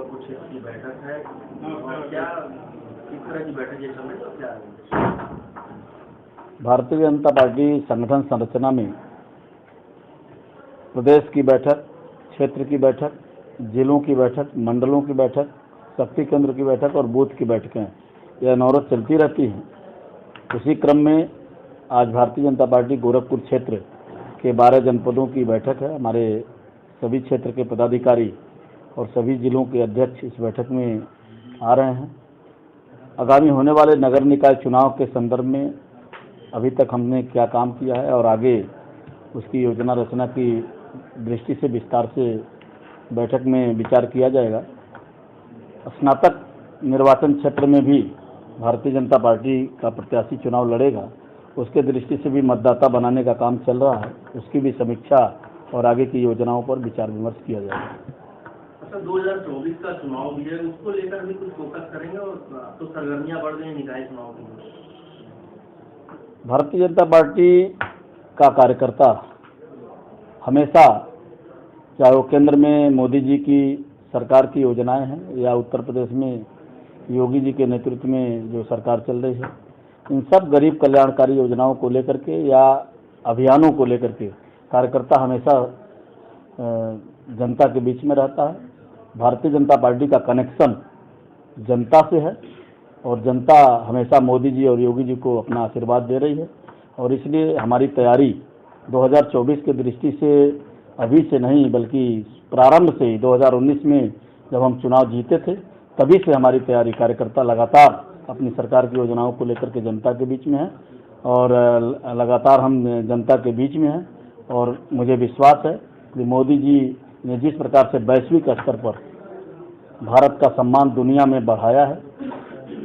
गोरखपुर क्षेत्र की बैठक है और क्या किस तरह की बैठक ये चल रही है और क्या भारतीय जनता पार्टी संगठन संरचना में प्रदेश की बैठक, क्षेत्र की बैठक, जिलों की बैठक, मंडलों की बैठक, शक्ति केंद्र की बैठक और बूथ की बैठकें यह अनवरत चलती रहती हैं। उसी क्रम में आज भारतीय जनता पार्टी गोरखपुर क्षेत्र के 12 जनपदों की बैठक है। हमारे सभी क्षेत्र के पदाधिकारी और सभी जिलों के अध्यक्ष इस बैठक में आ रहे हैं। आगामी होने वाले नगर निकाय चुनाव के संदर्भ में अभी तक हमने क्या काम किया है और आगे उसकी योजना रचना की दृष्टि से विस्तार से बैठक में विचार किया जाएगा। स्नातक निर्वाचन क्षेत्र में भी भारतीय जनता पार्टी का प्रत्याशी चुनाव लड़ेगा, उसके दृष्टि से भी मतदाता बनाने का काम चल रहा है। उसकी भी समीक्षा और आगे की योजनाओं पर विचार विमर्श किया जाएगा। अच्छा, 2024 का चुनाव भी है, उसको लेकर भी कुछ फोकस करेंगे और तो सरगर्मियां बढ़ गई निकाय चुनाव की। भारतीय जनता पार्टी का कार्यकर्ता हमेशा, चाहे वो केंद्र में मोदी जी की सरकार की योजनाएं हैं या उत्तर प्रदेश में योगी जी के नेतृत्व में जो सरकार चल रही है, इन सब गरीब कल्याणकारी योजनाओं को लेकर के या अभियानों को लेकर के कार्यकर्ता हमेशा जनता के बीच में रहता है। भारतीय जनता पार्टी का कनेक्शन जनता से है और जनता हमेशा मोदी जी और योगी जी को अपना आशीर्वाद दे रही है और इसलिए हमारी तैयारी 2024 की दृष्टि से अभी से नहीं बल्कि प्रारंभ से ही 2019 में जब हम चुनाव जीते थे तभी से हमारी तैयारी, कार्यकर्ता लगातार अपनी सरकार की योजनाओं को लेकर के जनता के बीच में है और लगातार हम जनता के बीच में हैं। और मुझे विश्वास है कि मोदी जी ने जिस प्रकार से वैश्विक स्तर पर भारत का सम्मान दुनिया में बढ़ाया है,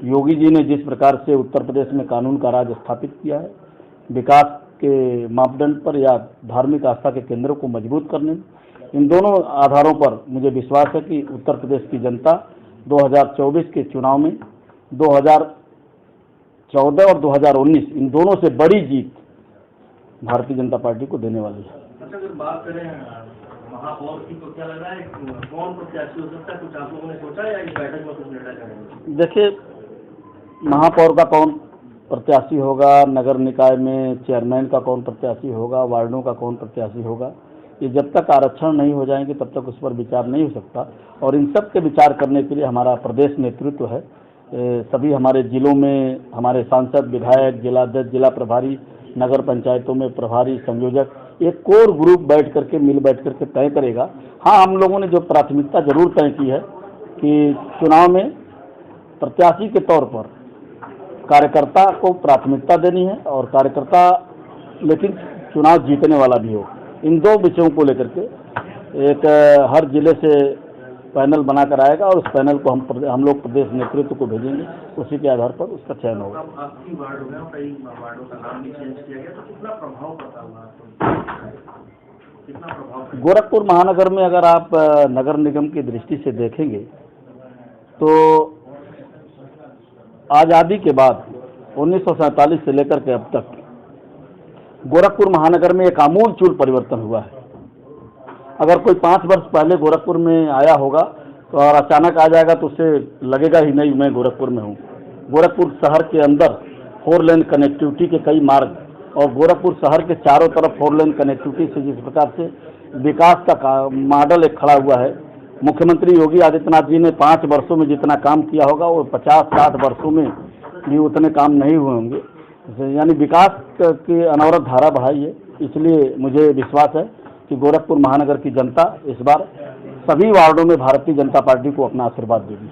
योगी जी ने जिस प्रकार से उत्तर प्रदेश में कानून का राज स्थापित किया है, विकास के मापदंड पर या धार्मिक आस्था के केंद्रों को मजबूत करने में, इन दोनों आधारों पर मुझे विश्वास है कि उत्तर प्रदेश की जनता 2024 के चुनाव में 2014 और 2019 इन दोनों से बड़ी जीत भारतीय जनता पार्टी को देने वाली है। अच्छा, अगर बात करें महापौर की तो क्या लग रहा है कौन प्रत्याशी हो सकता है? कुछ आप लोगों ने सोचा या इस बैठक में कुछ निर्णय करेंगे? देखिए, महापौर का कौन प्रत्याशी होगा, नगर निकाय में चेयरमैन का कौन प्रत्याशी होगा, वार्डों का कौन प्रत्याशी होगा, ये जब तक आरक्षण नहीं हो जाएंगे तब तक उस पर विचार नहीं हो सकता। और इन सब के विचार करने के लिए हमारा प्रदेश नेतृत्व है। सभी हमारे जिलों में हमारे सांसद, विधायक, जिलाध्यक्ष, जिला प्रभारी, नगर पंचायतों में प्रभारी, संयोजक, एक कोर ग्रुप बैठ करके तय करेगा। हाँ, हम लोगों ने जो प्राथमिकता जरूर तय की है कि चुनाव में प्रत्याशी के तौर पर कार्यकर्ता को प्राथमिकता देनी है और कार्यकर्ता लेकिन चुनाव जीतने वाला भी हो। इन दो विषयों को लेकर के एक हर जिले से पैनल बनाकर आएगा और उस पैनल को हम लोग प्रदेश नेतृत्व को भेजेंगे, उसी के आधार पर उसका चयन होगा। आपकी वार्ड हो गया, कई वार्डों का नाम भी चेंज किया गया, तो कितना प्रभाव पड़ता होगा? कितना प्रभाव? गोरखपुर महानगर में अगर आप नगर निगम की दृष्टि से देखेंगे तो आज़ादी के बाद 1947 से लेकर के अब तक गोरखपुर महानगर में एक आमूलचूल परिवर्तन हुआ है। अगर कोई 5 वर्ष पहले गोरखपुर में आया होगा तो और अचानक आ जाएगा तो उसे लगेगा ही नहीं मैं गोरखपुर में हूँ। गोरखपुर शहर के अंदर 4 लेन कनेक्टिविटी के कई मार्ग और गोरखपुर शहर के चारों तरफ 4 लेन कनेक्टिविटी से जिस प्रकार से विकास का मॉडल एक खड़ा हुआ है, मुख्यमंत्री योगी आदित्यनाथ जी ने 5 वर्षों में जितना काम किया होगा वो 50-60 वर्षों में भी उतने काम नहीं हुए होंगे। यानी विकास की अनवरत धारा बहाई है। इसलिए मुझे विश्वास है कि गोरखपुर महानगर की जनता इस बार सभी वार्डों में भारतीय जनता पार्टी को अपना आशीर्वाद देगी।